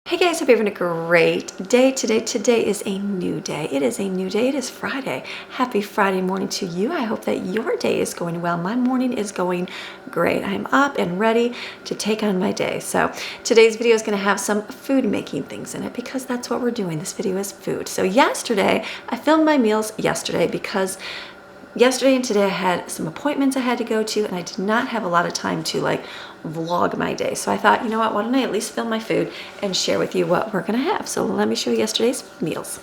Hey guys, hope you're having a great day today. Today is a new day. It is a new day. It is Friday. Happy Friday morning to you. I hope that your day is going well. My morning is going great. I'm up and ready to take on my day. So today's video is going to have some food making things in it because that's what we're doing. This video is food. So yesterday, I filmed my meals yesterday because yesterday and today I had some appointments I had to go to and I did not have a lot of time to vlog my day. So I thought, you know what, why don't I at least film my food and share with you what we're gonna have. So let me show you yesterday's meals.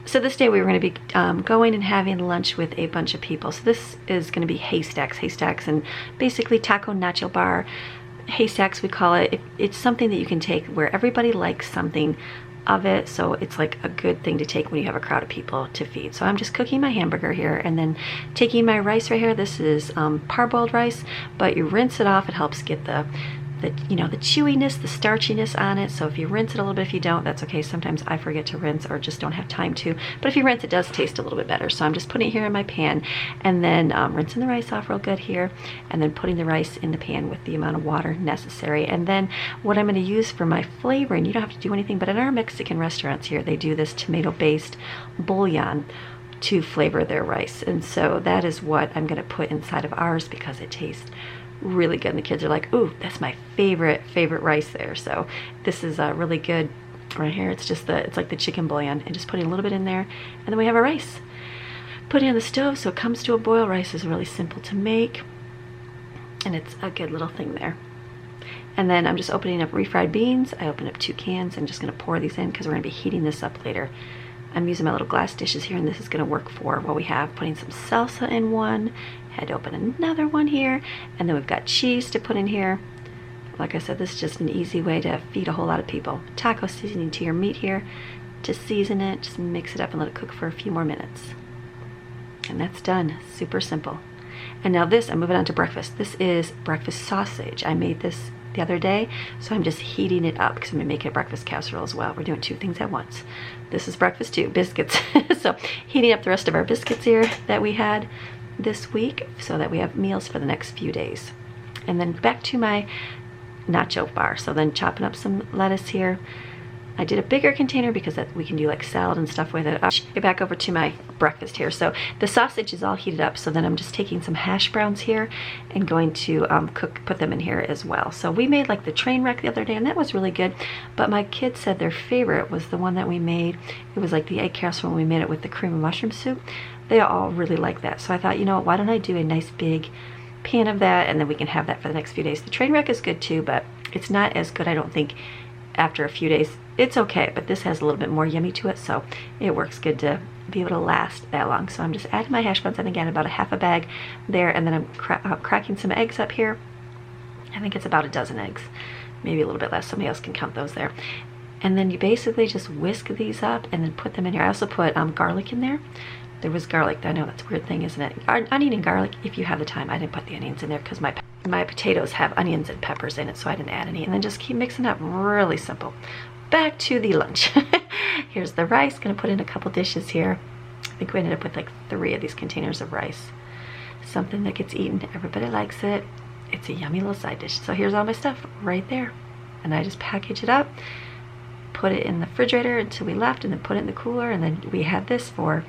So this day we were going to be going and having lunch with a bunch of people. So this is going to be Haystacks, and basically taco nacho bar. Haystacks we call it. It's something that you can take where everybody likes something of it, so it's like a good thing to take when you have a crowd of people to feed. So I'm just cooking my hamburger here and then taking my rice right here. This is parboiled rice, but you rinse it off. It helps get the chewiness, the starchiness on it. So if you rinse it a little bit, if you don't, that's okay. Sometimes I forget to rinse or just don't have time to, but if you rinse, it does taste a little bit better. So I'm just putting it here in my pan and then rinsing the rice off real good here and then putting the rice in the pan with the amount of water necessary. And then what I'm going to use for my flavoring, you don't have to do anything, but in our Mexican restaurants here, they do this tomato-based bouillon to flavor their rice. And so that is what I'm going to put inside of ours because it tastes really good, and the kids are like, ooh, that's my favorite rice there. So this is really good right here. It's like the chicken bouillon, and just putting a little bit in there, and then we have our rice. Putting it on the stove so it comes to a boil. Rice is really simple to make, and it's a good little thing there. And then I'm just opening up refried beans. I opened up 2 cans. I'm just going to pour these in because we're going to be heating this up later. I'm using my little glass dishes here, and this is going to work for what we have. Putting some salsa in one, had to open another one here, and then we've got cheese to put in here. Like I said, this is just an easy way to feed a whole lot of people. Taco seasoning to your meat here to season it. Just mix it up and let it cook for a few more minutes. And that's done. Super simple. And now this, I'm moving on to breakfast. This is breakfast sausage. I made this the other day, so I'm just heating it up because I'm gonna make it a breakfast casserole as well. We're doing 2 things at once. This is breakfast too, biscuits. So heating up the rest of our biscuits here that we had this week so that we have meals for the next few days. And then back to my nacho bar. So then chopping up some lettuce here. I did a bigger container because we can do like salad and stuff with it. I'll get back over to my breakfast here. So the sausage is all heated up, so then I'm just taking some hash browns here and going to put them in here as well. So we made like the train wreck the other day, and that was really good, but my kids said their favorite was the one that we made. It was like the egg casserole when we made it with the cream and mushroom soup. They all really like that. So I thought, you know what, why don't I do a nice big pan of that, and then we can have that for the next few days. The train wreck is good too, but it's not as good, I don't think, after a few days. It's okay, but this has a little bit more yummy to it, so it works good to be able to last that long. So I'm just adding my hash browns. I think I had about a half a bag there, and then I'm cracking some eggs up here. I think it's about a dozen eggs, maybe a little bit less. Somebody else can count those there. And then you basically just whisk these up and then put them in here. I also put garlic in there. There was garlic. I know that's a weird thing, isn't it? Onion and garlic, if you have the time. I didn't put the onions in there because my potatoes have onions and peppers in it, so I didn't add any. And then just keep mixing up. Really simple. Back to the lunch. Here's the rice. Gonna put in a couple dishes here. I think we ended up with like 3 of these containers of rice. Something that gets eaten. Everybody likes it. It's a yummy little side dish. So here's all my stuff right there. And I just package it up, put it in the refrigerator until we left, and then put it in the cooler. And then we had this for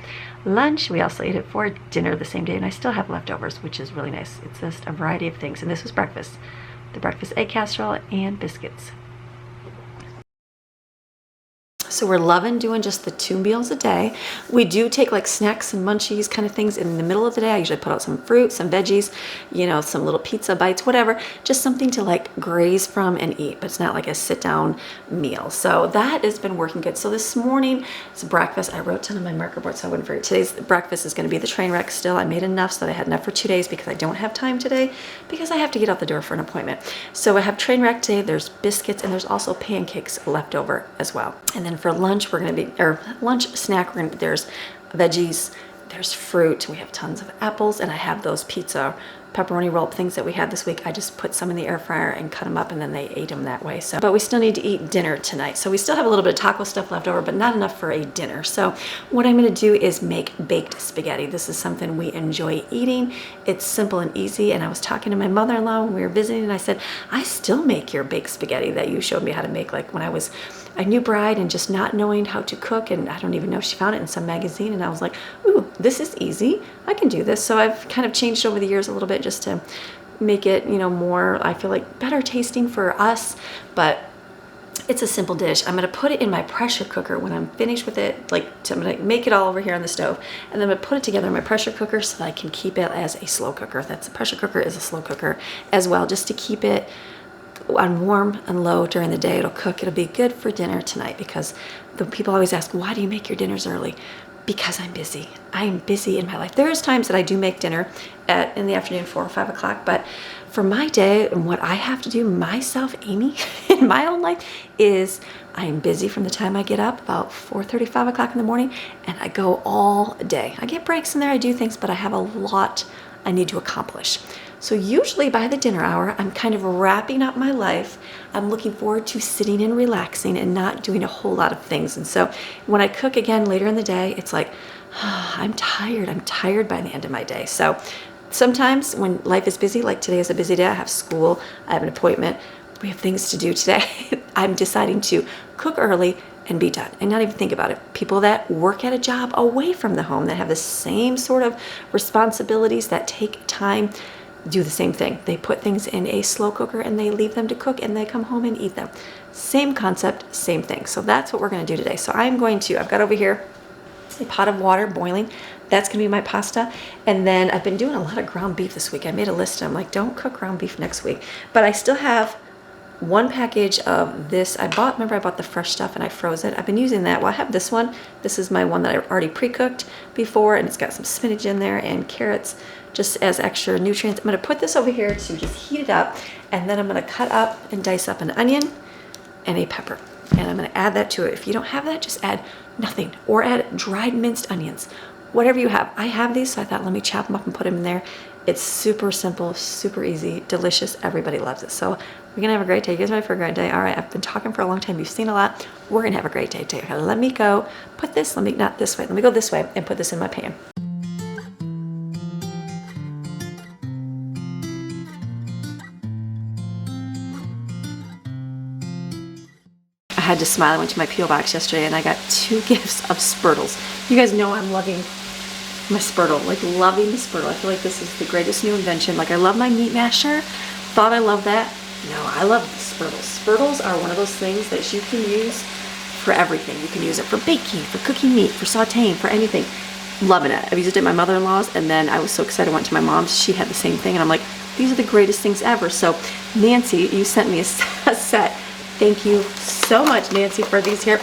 lunch. We also ate it for dinner the same day, and I still have leftovers, which is really nice. It's just a variety of things. And this was breakfast. The breakfast egg casserole and biscuits. So we're loving doing just the 2 meals a day. We do take like snacks and munchies kind of things in the middle of the day. I usually put out some fruit, some veggies, some little pizza bites, whatever, just something to like graze from and eat, but it's not like a sit down meal. So that has been working good. So this morning, it's breakfast. I wrote down on my marker board so I wouldn't forget. Today's breakfast is going to be the train wreck still. I made enough so that I had enough for 2 days because I don't have time today because I have to get out the door for an appointment. So I have train wreck today. There's biscuits and there's also pancakes left over as well. And then for lunch, lunch snack, there's veggies, there's fruit, we have tons of apples, and I have those pizza pepperoni roll things that we had this week, I just put some in the air fryer and cut them up, and then they ate them that way. So, but we still need to eat dinner tonight. So we still have a little bit of taco stuff left over, but not enough for a dinner. So what I'm going to do is make baked spaghetti. This is something we enjoy eating. It's simple and easy. And I was talking to my mother-in-law when we were visiting, and I said, I still make your baked spaghetti that you showed me how to make, like when I was a new bride and just not knowing how to cook, and I don't even know if she found it in some magazine, and I was like, ooh, this is easy, I can do this. So I've kind of changed over the years a little bit just to make it, you know, more, I feel like, better tasting for us. But it's a simple dish. I'm going to put it in my pressure cooker when I'm finished with it. Like, I'm going to make it all over here on the stove, and then I'm going to put it together in my pressure cooker so that I can keep it as a slow cooker. That's a pressure cooker is a slow cooker as well, just to keep it on warm and low during the day. It'll cook. It'll be good for dinner tonight, because the people always ask, why do you make your dinners early? Because I'm busy. I am busy in my life. There's times that I do make dinner in the afternoon, 4 or 5 o'clock, but for my day and what I have to do myself, Amy, in my own life, is I am busy from the time I get up about 4:30, 5 o'clock in the morning, and I go all day. I get breaks in there, I do things, but I have a lot I need to accomplish. So usually by the dinner hour, I'm kind of wrapping up my life. I'm looking forward to sitting and relaxing and not doing a whole lot of things. And so when I cook again later in the day, it's like, I'm tired. I'm tired by the end of my day. So sometimes when life is busy, like today is a busy day, I have school, I have an appointment, we have things to do today. I'm deciding to cook early and be done and not even think about it. People that work at a job away from the home that have the same sort of responsibilities that take time do the same thing. They put things in a slow cooker and they leave them to cook, and they come home and eat them. Same concept, same thing. So that's what we're going to do today. So I've got over here a pot of water boiling. That's going to be my pasta. And then I've been doing a lot of ground beef this week. I made a list and I'm like, don't cook ground beef next week. But I still have one package of this. Remember I bought the fresh stuff and I froze it. I've been using that. Well, I have this one. This is my one that I already pre-cooked before, and it's got some spinach in there and carrots just as extra nutrients. I'm going to put this over here to just heat it up, and then I'm going to cut up and dice up an onion and a pepper, and I'm going to add that to it. If you don't have that, just add nothing, or add dried minced onions, whatever you have. I have these, so I thought let me chop them up and put them in there. It's super simple, super easy, delicious. Everybody loves it. So we're gonna have a great day. You guys ready for a great day? All right, I've been talking for a long time. You've seen a lot. We're gonna have a great day today. Okay, let me go put this, not this way. Let me go this way and put this in my pan. I had to smile. I went to my P.O. box yesterday and I got 2 gifts of Spurtles. You guys know I'm loving my Spurtle, like loving the Spurtle. I feel like this is the greatest new invention. Like I love my meat masher. Thought I loved that. No, I love the Spurtles. Spurtles are one of those things that you can use for everything. You can use it for baking, for cooking meat, for sauteing, for anything. Loving it. I've used it at my mother-in-law's, and then I was so excited I went to my mom's. She had the same thing, and I'm like, these are the greatest things ever. So Nancy, you sent me a set. Thank you so much, Nancy, for these here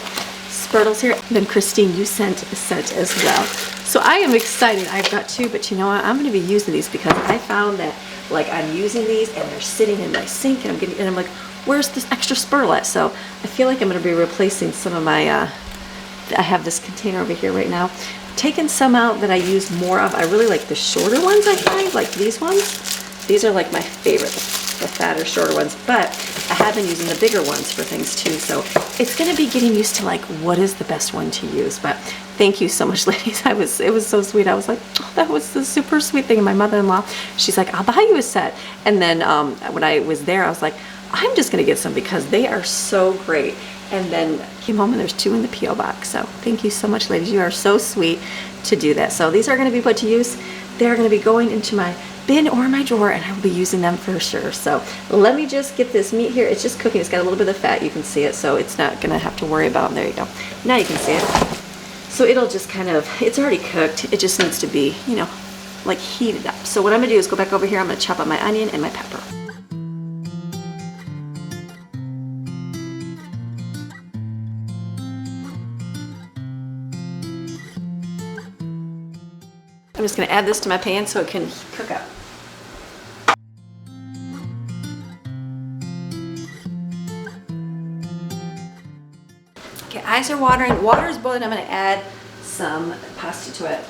Spurtles here. Then Christine, you sent a set as well. So I am excited. I've got 2, but you know what? I'm going to be using these because I found that like I'm using these and they're sitting in my sink, and I'm like, where's this extra Spurtle at? So I feel like I'm going to be replacing some of my, I have this container over here right now. Taking some out that I use more of. I really like the shorter ones, I find, like these ones. These are like my favorite, the fatter, shorter ones, but I have been using the bigger ones for things too. So it's going to be getting used to like, what is the best one to use? But thank you so much, ladies. It was so sweet. I was like, oh, that was the super sweet thing. And my mother-in-law, she's like, I'll buy you a set. And then when I was there, I was like, I'm just going to get some because they are so great. And then came home and there's 2 in the P.O. box. So thank you so much, ladies. You are so sweet to do that. So these are going to be put to use. They're going to be going into my bin or my drawer, and I will be using them for sure. So let me just get this meat here. It's just cooking. It's got a little bit of fat. You can see it, so it's not going to have to worry about them. There you go. Now you can see it. So it'll just kind of, it's already cooked. It just needs to be, you know, like heated up. So what I'm going to do is go back over here. I'm going to chop up my onion and my pepper. I'm just going to add this to my pan so it can cook up. Okay, eyes are watering. Water is boiling. I'm going to add some pasta to it.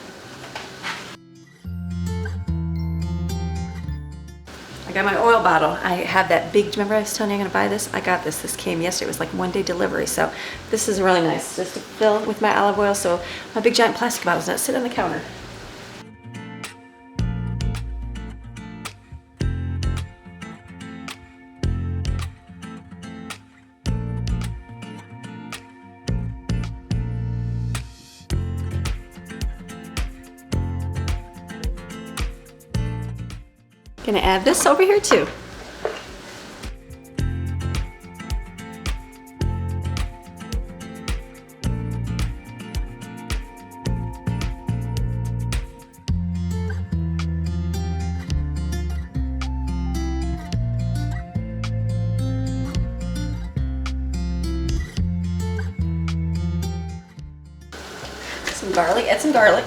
got my oil bottle. I have that big, remember I was telling you I'm gonna buy this? I got this. This came yesterday. It was like 1-day delivery. So this is really nice. Just to fill with my olive oil so my big giant plastic bottles not sit on the counter. Gonna add this over here too. Some garlic, add some garlic.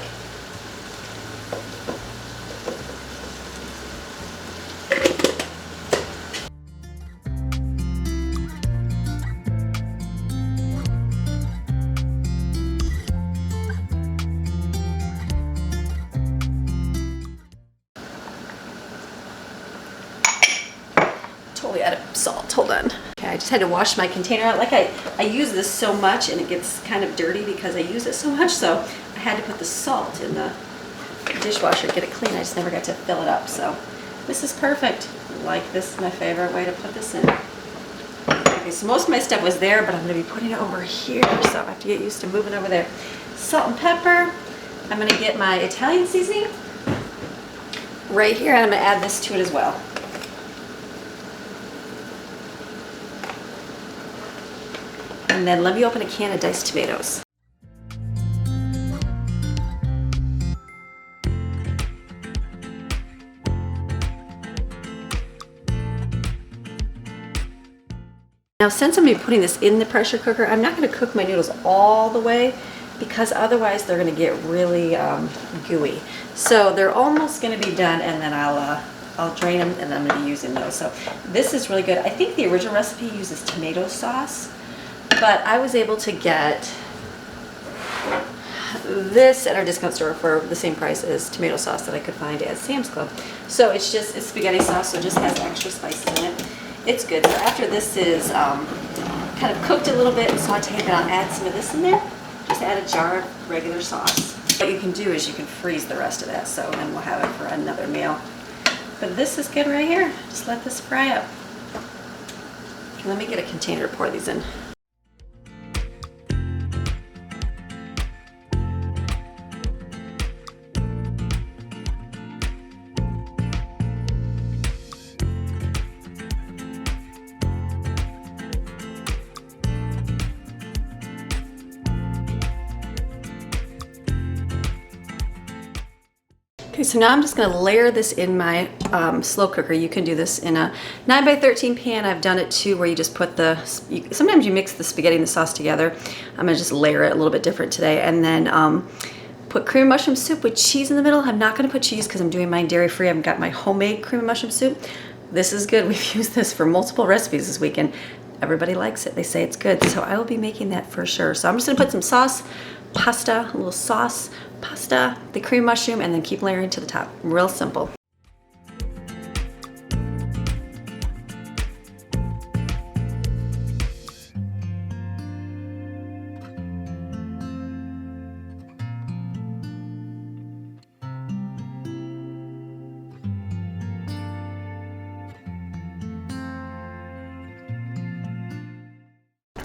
Totally out of salt, hold on. Okay, I just had to wash my container out. Like I use this so much and it gets kind of dirty because I use it so much, so I had to put the salt in the dishwasher to get it clean. I just never got to fill it up, so this is perfect. Like, this is my favorite way to put this in. Okay, so most of my stuff was there, but I'm gonna be putting it over here, so I have to get used to moving over there. Salt and pepper. I'm gonna get my Italian seasoning right here, and I'm gonna add this to it as well. And then let me open a can of diced tomatoes. Now, since I'm going to be putting this in the pressure cooker, I'm not going to cook my noodles all the way because otherwise they're going to get really gooey. So they're almost going to be done, and then I'll drain them, and then I'm going to be using those. So this is really good. I think the original recipe uses tomato sauce, but I was able to get this at our discount store for the same price as tomato sauce that I could find at Sam's Club. So it's spaghetti sauce, so it just has extra spices in it. It's good. So after this is kind of cooked a little bit and sauteed, then I'll add some of this in there. Just add a jar of regular sauce. What you can do is you can freeze the rest of that, so then we'll have it for another meal. But this is good right here. Just let this fry up. Let me get a container to pour these in. Okay, so now I'm just going to layer this in my slow cooker. You can do this in a 9x13 pan. I've done it too, where you just put sometimes you mix the spaghetti and the sauce together. I'm going to just layer it a little bit different today. And then put cream of mushroom soup with cheese in the middle. I'm not going to put cheese because I'm doing mine dairy-free. I've got my homemade cream of mushroom soup. This is good. We've used this for multiple recipes this weekend. Everybody likes it. They say it's good. So I will be making that for sure. So I'm just going to put some sauce, pasta, a little sauce, pasta, the cream mushroom, and then keep layering to the top. Real simple.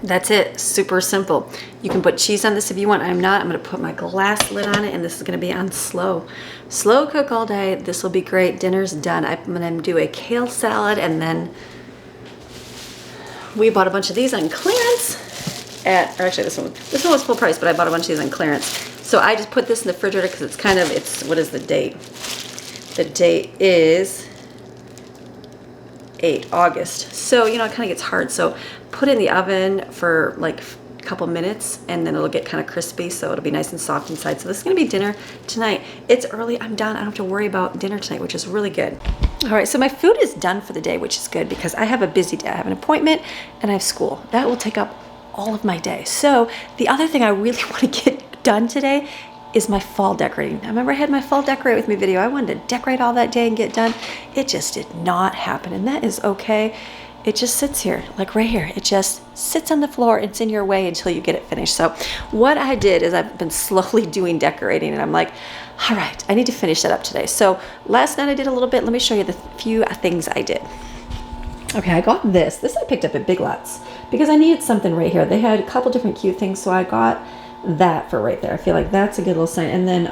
That's it, super simple. You can put cheese on this if you want. I'm not. I'm gonna put my glass lid on it, and this is gonna be on slow cook all day. This will be great. Dinner's done. I'm gonna do a kale salad, and then we bought a bunch of these on clearance or actually this one was full price, but I bought a bunch of these on clearance. So I just put this in the refrigerator because it's what is the date? The date is 8 August. So, it kind of gets hard. So put it in the oven for like a couple minutes, and then it'll get kind of crispy, so it'll be nice and soft inside. So this is gonna be dinner tonight. It's early, I'm done. I don't have to worry about dinner tonight, which is really good. All right, so my food is done for the day, which is good because I have a busy day. I have an appointment and I have school. That will take up all of my day. So the other thing I really want to get done today is my fall decorating. I remember I had my fall decorate with me video. I wanted to decorate all that day and get done. It just did not happen, and that is okay. It just sits here, like right here. It just sits on the floor. It's in your way until you get it finished. So what I did is I've been slowly doing decorating, and I'm like, all right, I need to finish that up today. So last night I did a little bit. Let me show you the few things I did. Okay, I got this. This I picked up at Big Lots because I needed something right here. They had a couple different cute things, so I got that for right there. I feel like that's a good little sign. And then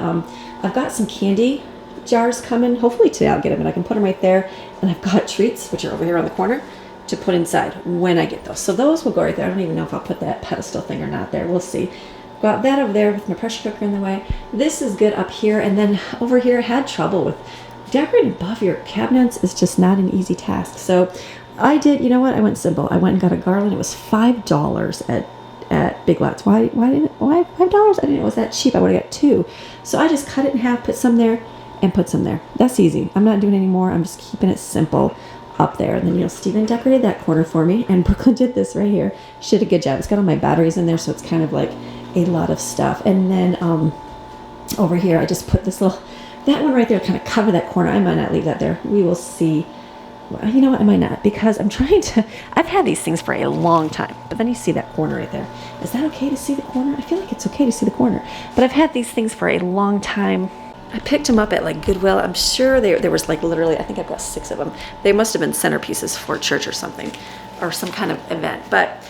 I've got some candy jars coming. Hopefully today I'll get them and I can put them right there. And I've got treats, which are over here on the corner, to put inside when I get those. So those will go right there. I don't even know if I'll put that pedestal thing or not there. We'll see. Got that over there with my pressure cooker in the way. This is good up here. And then over here, I had trouble with decorating above your cabinets. Is just not an easy task. So I did, you know what? I went simple. I went and got a garland. It was $5 at Big Lots. Why $5? I didn't know it was that cheap. I would have got 2. So I just cut it in half, put some there, and put some there. That's easy. I'm not doing any more. I'm just keeping it simple up there. And then, you know, Steven decorated that corner for me, and Brooklyn did this right here. She did a good job. It's got all my batteries in there, so it's kind of like a lot of stuff. And then over here, I just put this little, that one right there, kind of cover that corner. I might not leave that there. We will see. Well, you know what? I might not, because I'm trying to, I've had these things for a long time, but then you see that corner right there. Is that okay to see the corner? I feel like it's okay to see the corner, but I've had these things for a long time. I picked them up at like Goodwill. I'm sure there was like literally, I think I've got 6 of them. They must have been centerpieces for church or something, or some kind of event, but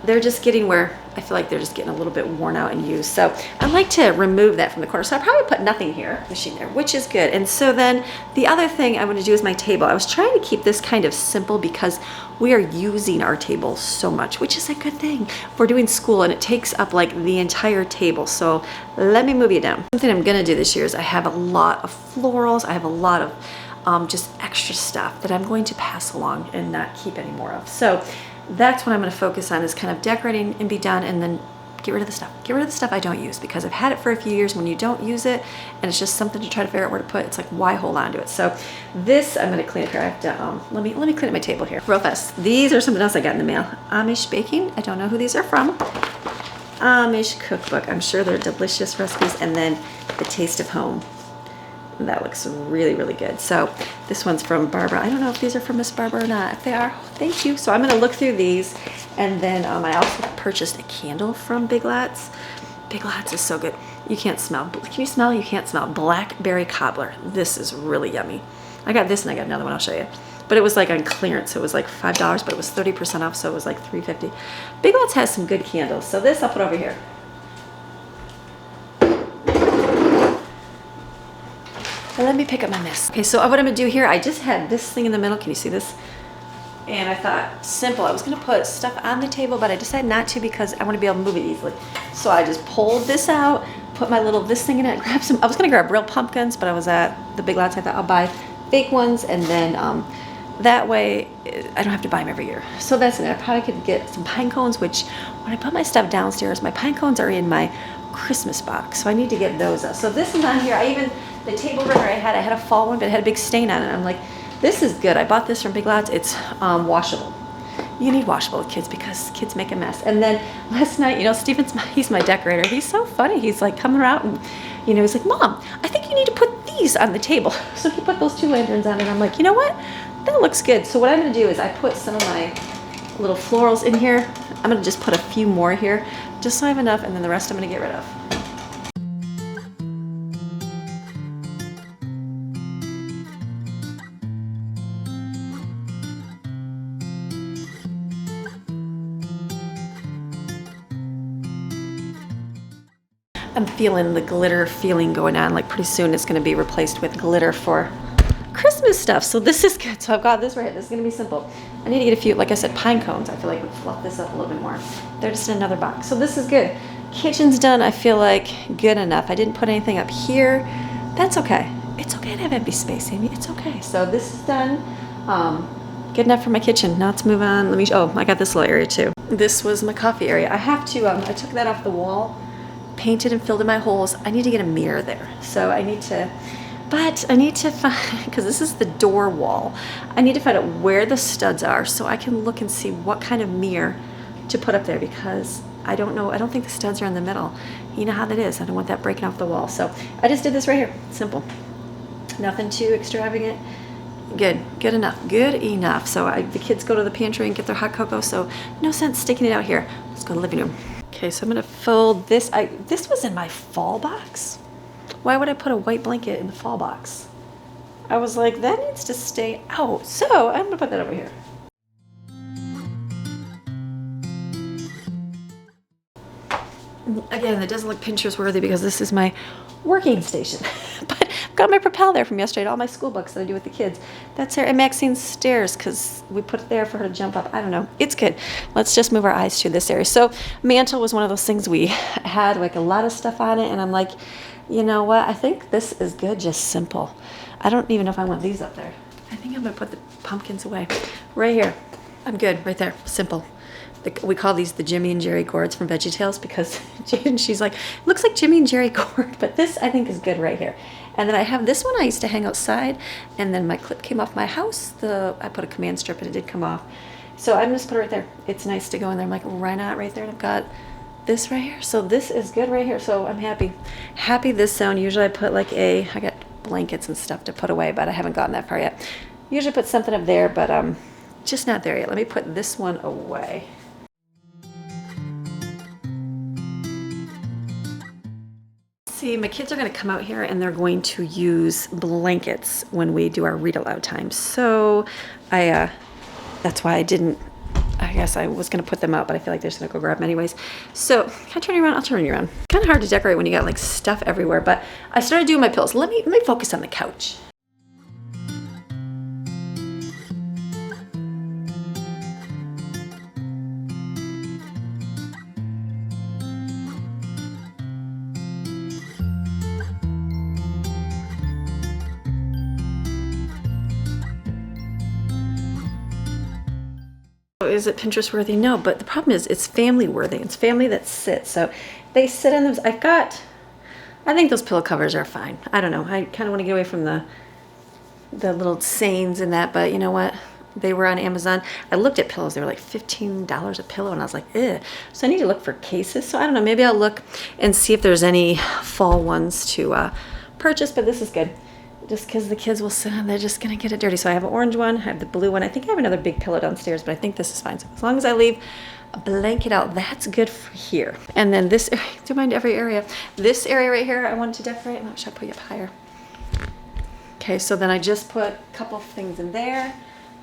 they're just getting where I feel like they're just getting a little bit worn out and used. So I like to remove that from the corner. So I probably put nothing here, machine there, which is good. And so then the other thing I want to do is my table. I was trying to keep this kind of simple because we are using our table so much, which is a good thing. We're doing school and it takes up like the entire table. So let me move you down. Something I'm gonna do this year is I have a lot of florals. I have a lot of just extra stuff that I'm going to pass along and not keep any more of. So that's what I'm going to focus on, is kind of decorating and be done, and then get rid of the stuff. Get rid of the stuff I don't use, because I've had it for a few years. When you don't use it and it's just something to try to figure out where to put, it's like, why hold on to it? So this I'm going to clean up here. I have to let me clean up my table here real fast. These are something else I got in the mail. Amish baking. I don't know who these are from. Amish cookbook. I'm sure they're delicious recipes. And then the Taste of Home. That looks really, really good. So this one's from Barbara. I don't know if these are from Miss Barbara or not. If they are, thank you. So I'm going to look through these. And then I also purchased a candle from Big Lots. Big Lots is so good. You can't smell. Can you smell? You can't smell. Blackberry cobbler. This is really yummy. I got this and I got another one I'll show you. But it was like on clearance. So it was like $5, but it was 30% off. So it was like $3.50. Big Lots has some good candles. So this I'll put over here. Let me pick up my mess. Okay, so what I'm gonna do here, I just had this thing in the middle. Can you see this? And I thought, simple. I was gonna put stuff on the table, but I decided not to because I wanna be able to move it easily. So I just pulled this out, put my little this thing in it, grab some. I was gonna grab real pumpkins, but I was at the Big Lots. I thought I'll buy fake ones, and then that way I don't have to buy them every year. So that's it. I probably could get some pine cones, which when I put my stuff downstairs, my pine cones are in my Christmas box, so I need to get those up. So this is on here. The table runner I had a fall one, but it had a big stain on it. I'm like, this is good. I bought this from Big Lots. It's washable. You need washable with kids because kids make a mess. And then last night, you know, he's my decorator. He's so funny. He's like coming around and, you know, he's like, Mom, I think you need to put these on the table. So he put those 2 lanterns on, and I'm like, you know what? That looks good. So what I'm going to do is I put some of my little florals in here. I'm going to just put a few more here just so I have enough, and then the rest I'm going to get rid of. I'm feeling the glitter feeling going on. Like pretty soon it's going to be replaced with glitter for Christmas stuff. So this is good. So I've got this right here. This is going to be simple. I need to get a few, like I said, pine cones. I feel like would fluff this up a little bit more. They're just in another box. So this is good. Kitchen's done. I feel like good enough. I didn't put anything up here. That's okay. It's okay to have empty space, Amy. It's okay. So this is done. Good enough for my kitchen. Now let's move on. Oh, I got this little area too. This was my coffee area. I have to, I took that off the wall, painted and filled in my holes. I need to get a mirror there. So I need to find, because this is the door wall, I need to find out where the studs are so I can look and see what kind of mirror to put up there, because I don't know. I don't think the studs are in the middle. You know how that is. I don't want that breaking off the wall. So I just did this right here. Simple. Nothing too extravagant. Good enough. So the kids go to the pantry and get their hot cocoa, so no sense sticking it out here. Let's go to the living room. Okay, so I'm gonna fold this. This was in my fall box. Why would I put a white blanket in the fall box? I was like, that needs to stay out. So I'm gonna put that over here. Again, it doesn't look Pinterest worthy because this is my working station. But I've got my Propel there from yesterday, all my school books that I do with the kids. That's there, and Maxine's stairs, because we put it there for her to jump up. I don't know, it's good. Let's just move our eyes to this area. So mantle was one of those things we had like a lot of stuff on it, and I'm like, you know what, I think this is good, just simple. I don't even know if I want these up there. I think I'm gonna put the pumpkins away. Right here, I'm good, right there, simple. We call these the Jimmy and Jerry gourds from VeggieTales because she's like, looks like Jimmy and Jerry gourd, but this I think is good right here. And then I have this one I used to hang outside, and then my clip came off my house. I put a command strip and it did come off. So I'm just put it right there. It's nice to go in there. I'm like, why not right there? And I've got this right here. So this is good right here. So I'm happy. Happy this zone. Usually I put like I got blankets and stuff to put away, but I haven't gotten that far yet. Usually put something up there, but just not there yet. Let me put this one away. See, my kids are going to come out here and they're going to use blankets when we do our read aloud time. So that's why I guess I was going to put them out, but I feel like they're just going to go grab them anyways. So can I turn you around? I'll turn you around. Kind of hard to decorate when you got like stuff everywhere, but I started doing my pillows. Let me focus on the couch. Is it Pinterest worthy? No, but the problem is it's family worthy. It's family that sits. So they sit on those. I think those pillow covers are fine. I don't know. I kind of want to get away from the little sayings and that, but you know what? They were on Amazon. I looked at pillows. They were like $15 a pillow, and I was like, ugh. So I need to look for cases. So I don't know. Maybe I'll look and see if there's any fall ones to purchase, but this is good. Just because the kids will sit on, they're just going to get it dirty. So I have an orange one, I have the blue one. I think I have another big pillow downstairs, but I think this is fine. So as long as I leave a blanket out, that's good for here. And then this area, do mind every area. This area right here, I wanted to decorate. Oh, should I put you up higher? Okay, so then I just put a couple things in there,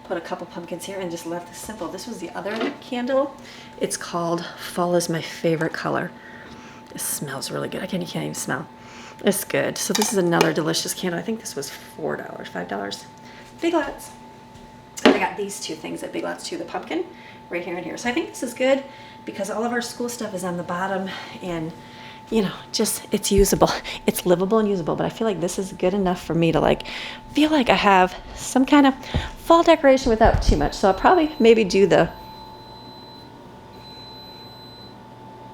put a couple pumpkins here, and just left this simple. This was the other candle. It's called Fall is My Favorite Color. It smells really good. You can't even smell. It's good. So this is another delicious candle. I think this was $4, $5. Big Lots. And I got these two things at Big Lots too, the pumpkin right here and here. So I think this is good because all of our school stuff is on the bottom, and you know, just it's usable. It's livable and usable, but I feel like this is good enough for me to like feel like I have some kind of fall decoration without too much. So I'll probably maybe do the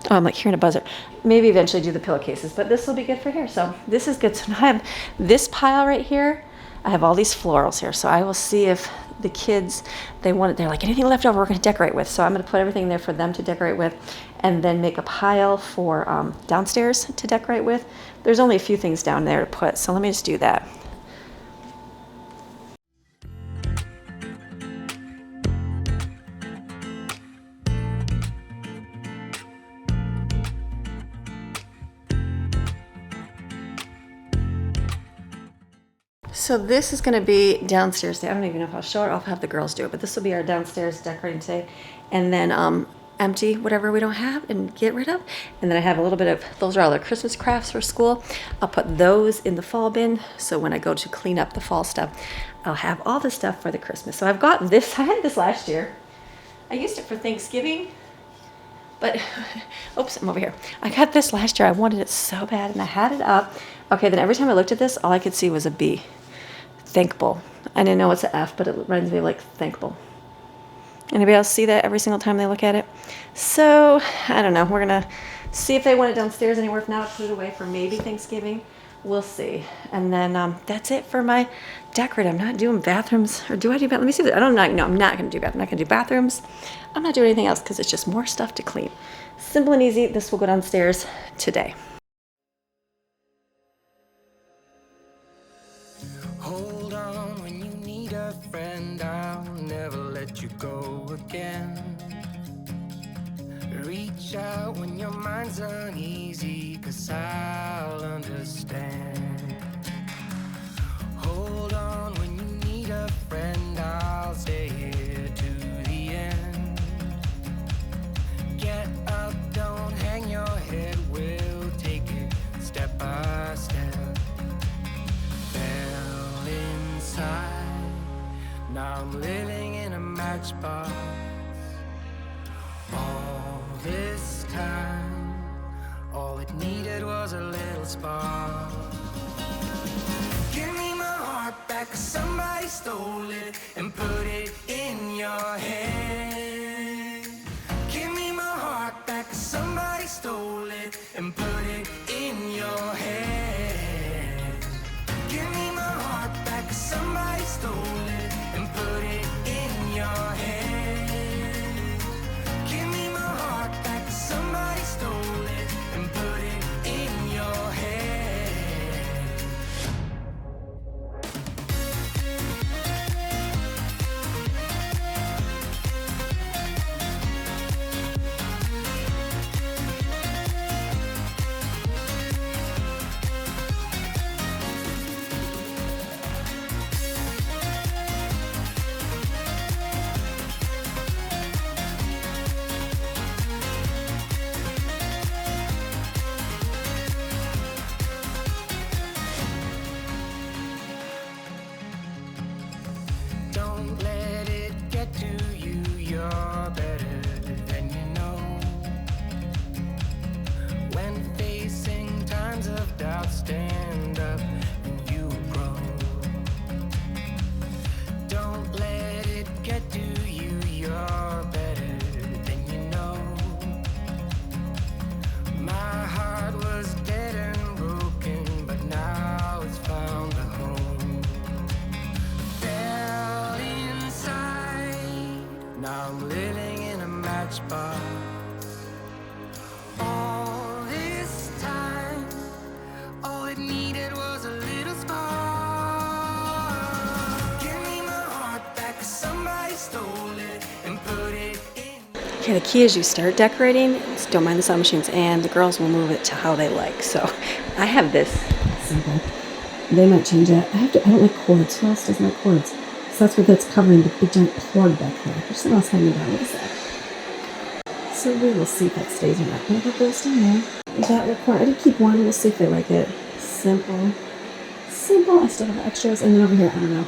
oh, I'm like hearing a buzzer. Maybe eventually do the pillowcases, but this will be good for here. So this is good. So now I have this pile right here. I have all these florals here. So I will see if the kids, they want it. They're like, anything left over we're going to decorate with. So I'm going to put everything there for them to decorate with, and then make a pile for downstairs to decorate with. There's only a few things down there to put. So let me just do that. So this is going to be downstairs today. I don't even know if I'll show it or I'll have the girls do it, but this will be our downstairs decorating today. And then empty whatever we don't have and get rid of. And then I have a little bit of, those are all the Christmas crafts for school. I'll put those in the fall bin. So when I go to clean up the fall stuff, I'll have all the stuff for the Christmas. So I've got this, I had this last year. I used it for Thanksgiving, but, oops, I'm over here. I got this last year. I wanted it so bad and I had it up. Okay, then every time I looked at this, all I could see was a B. Thankful. I didn't know it's an F, but it reminds me of like thankful. Anybody else see that every single time they look at it? So, I don't know. We're going to see if they want it downstairs anywhere. If not, I'll put it away for maybe Thanksgiving. we'll see. And then that's it for my decorate. I'm not doing bathrooms, or do I do bathrooms? Let me see. I don't know. No, I'm not going to do bathrooms. I'm not going to do bathrooms. I'm not doing anything else because it's just more stuff to clean. Simple and easy. This will go downstairs today. Hold on when you need a friend. I'll never let you go again. Reach out when your mind's uneasy, 'cause I'll understand. Hold on when you need a friend. I'll stay here to the end. Get up, don't hang your head. We'll take it step by step. Fell inside. Now I'm living in a matchbox. All this time, all it needed was a little spark. Give me my heart back, 'cause somebody stole it and put it in your hand. Give me my heart back, 'cause somebody stole it and put it in your hand. Give me my heart back, 'cause somebody stole it and put it in your hand. Give me my heart back, 'cause somebody stole it and put it in your hand. Don't let it get to you, you're better than you know. When facing times of doubt, stand up and you grow. Don't let it get to you, you're better than you know. My heart was dead and broken, but now it's found a home. Fell inside, now I'm living in a matchbox. All this time, all it needed was a little spark. Give me my heart back, 'cause somebody stole it and put it in. Okay, the key is you start decorating, don't mind the sewing machines, and the girls will move it to how they like. So I have this simple. They might change it. I don't like cords. Who else doesn't like cords? So that's what that's covering, the big giant plug back there. There's something else hanging down. What is that? So we will see if that stays or not. I'm gonna put those down there. That requires, I did keep one. We'll see if they like it. Simple. Simple. I still have extras. And then over here, I don't know.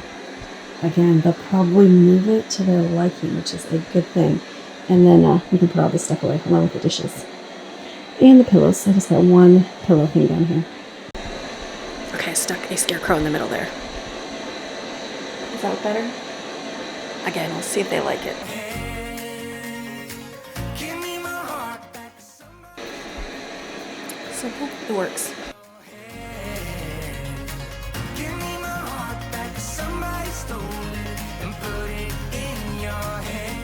Again, they'll probably move it to their liking, which is a good thing. And then we can put all this stuff away along with the dishes. And the pillows. I just got one pillow hanging down here. Okay, I stuck a scarecrow in the middle there. Is that better? Again, we'll see if they like it. Give me my heart back, somebody. Simple. It works. Give me my heart back, somebody stole it and put it in your hand.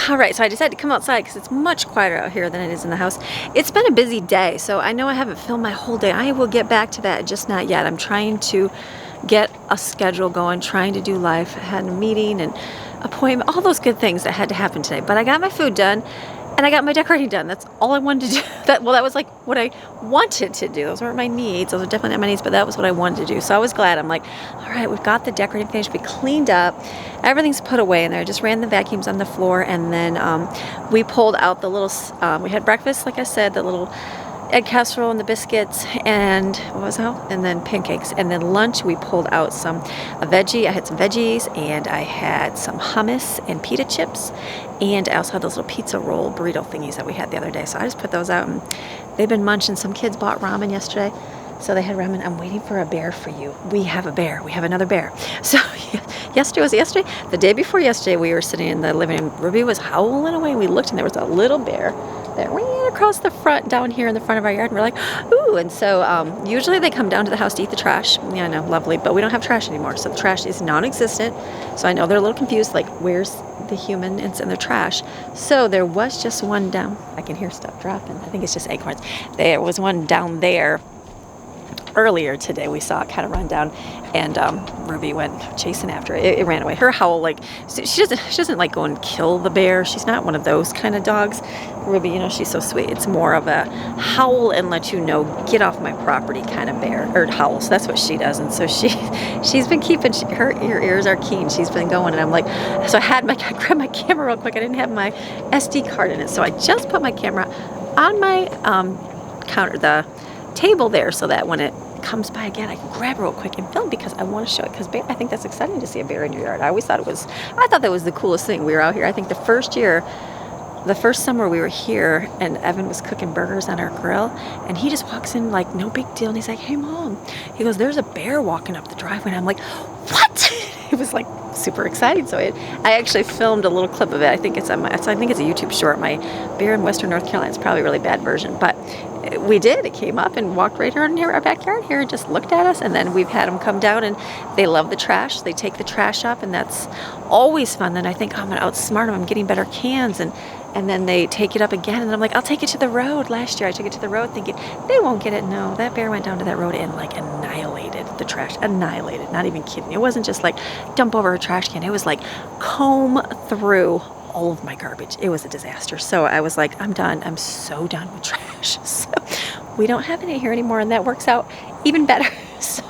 All right, so I decided to come outside because it's much quieter out here than it is in the house. It's been a busy day, so I know I haven't filmed my whole day. I will get back to that, just not yet. I'm trying to get a schedule going, trying to do life. I had a meeting and appointment, all those good things that had to happen today. But I got my food done and I got my decorating done. That's all I wanted to do. That was like what I wanted to do. Those weren't my needs. Those are definitely not my needs, but that was what I wanted to do. So I was glad. I'm like, all right, we've got the decorating finished. We cleaned up. Everything's put away in there. I just ran the vacuums on the floor, and then we pulled out the little, we had breakfast, like I said, the little egg casserole and the biscuits, and what was that? And then pancakes. And then lunch, we pulled out some veggie. I had some veggies, and I had some hummus and pita chips, and I also had those little pizza roll burrito thingies that we had the other day. So I just put those out, and they've been munching. Some kids bought ramen yesterday, so they had ramen. I'm waiting for a bear for you. We have a bear. We have another bear. So yesterday? The day before yesterday, we were sitting in the living room. Ruby was howling away. We looked, and there was a little bear that ran across the front down here in the front of our yard. And we're like, ooh. And so usually they come down to the house to eat the trash. Yeah, I know, lovely. But we don't have trash anymore. So the trash is non-existent. So I know they're a little confused, like, where's the human and their trash? So there was just one down. I can hear stuff dropping. I think it's just acorns. There was one down there. Earlier today we saw it kind of run down, and Ruby went chasing after it. It ran away. Her howl, like, she doesn't like go and kill the bear. She's not one of those kind of dogs. Ruby, you know, she's so sweet. It's more of a howl and let you know, get off my property kind of bear, or howl. So that's what she does. And so she's been keeping, her ears are keen. She's been going, and I'm like, so I grabbed my camera real quick. I didn't have my SD card in it, so I just put my camera on my counter, the table there, so that when it comes by again, I can grab it real quick and film, because I want to show it. Because I think that's exciting to see a bear in your yard. I thought that was the coolest thing. We were out here, I think the first summer we were here, and Evan was cooking burgers on our grill, and he just walks in like no big deal, and he's like, hey Mom, he goes, there's a bear walking up the driveway. And I'm like, what? It was like super exciting. So I actually filmed a little clip of it. I think it's a YouTube short. My bear in Western North Carolina. It's probably a really bad version, but we did. It came up and walked right here in our backyard here and just looked at us. And then we've had them come down, and they love the trash. They take the trash up, and that's always fun. Then I think, oh, I'm going to outsmart them. I'm getting better cans. And then they take it up again, and I'm like, I'll take it to the road. Last year I took it to the road thinking, they won't get it. No, that bear went down to that road and like annihilated the trash. Annihilated, not even kidding. It wasn't just like dump over a trash can. It was like comb through all of my garbage. It was a disaster. So I was like, I'm done. I'm so done with trash. So we don't have any here anymore, and that works out even better. So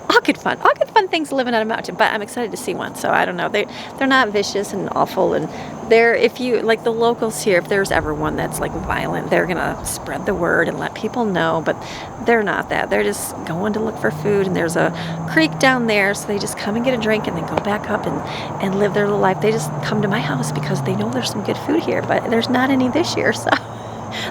all good fun things living on a mountain, but I'm excited to see one. So I don't know, they're not vicious and awful, and if you like the locals here, if there's ever one that's like violent, they're gonna spread the word and let people know, but they're not that. They're just going to look for food, and there's a creek down there, so they just come and get a drink and then go back up and live their little life. They just come to my house because they know there's some good food here, but there's not any this year. So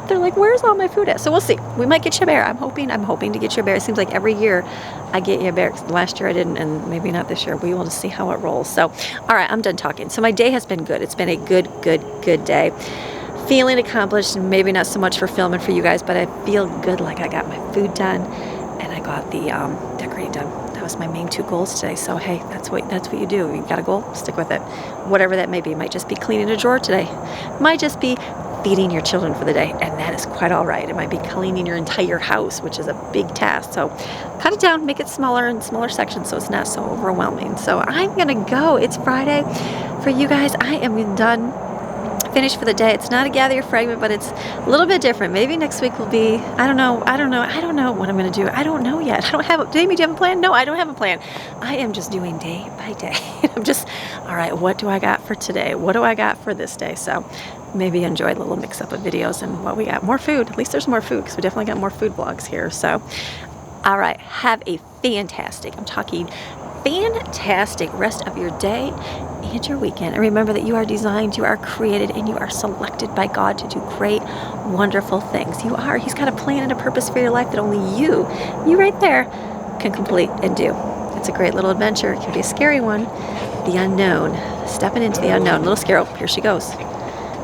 they're like, where's all my food at? So we'll see. We might get you a bear. I'm hoping to get you a bear. It seems like every year I get you a bear. Last year I didn't, and maybe not this year. We will just see how it rolls. So, all right, I'm done talking. So my day has been good. It's been a good day. Feeling accomplished, and maybe not so much for filming for you guys, but I feel good, like I got my food done and I got the decorating done. That was my main 2 goals today. So hey, that's what you do. You got a goal, stick with it. Whatever that may be. It might just be cleaning a drawer today. It might just be feeding your children for the day, and that is quite all right. It might be cleaning your entire house, which is a big task. So cut it down, make it smaller in smaller sections so it's not so overwhelming. So I'm gonna go. It's Friday for you guys. I am done, finished for the day. It's not a gather your fragment, but it's a little bit different. Maybe next week will be, I don't know what I'm gonna do. I don't know yet. Jamie, do you have a plan? No, I don't have a plan. I am just doing day by day. I'm just, all right, what do I got for today? What do I got for this day? So maybe enjoy the little mix up of videos and what we got. More food. At least there's more food, because we definitely got more food vlogs here. So, all right, have a fantastic rest of your day and your weekend. And remember that you are designed, you are created, and you are selected by God to do great, wonderful things. You are. He's got a plan and a purpose for your life that only you right there, can complete and do. It's a great little adventure. It can be a scary one. The unknown. Stepping into the unknown. Little scare. Oh, here she goes.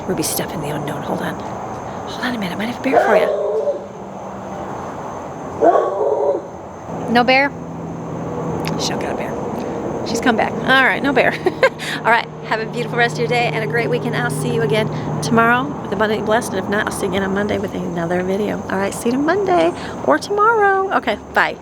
Ruby, step in the unknown. Hold on a minute. I might have a bear for you. No bear? She'll got a bear. She's come back. All right, no bear. All right, have a beautiful rest of your day and a great weekend. I'll see you again tomorrow with Abundantly Blessed. And if not, I'll see you again on Monday with another video. All right, see you on Monday or tomorrow. Okay, bye.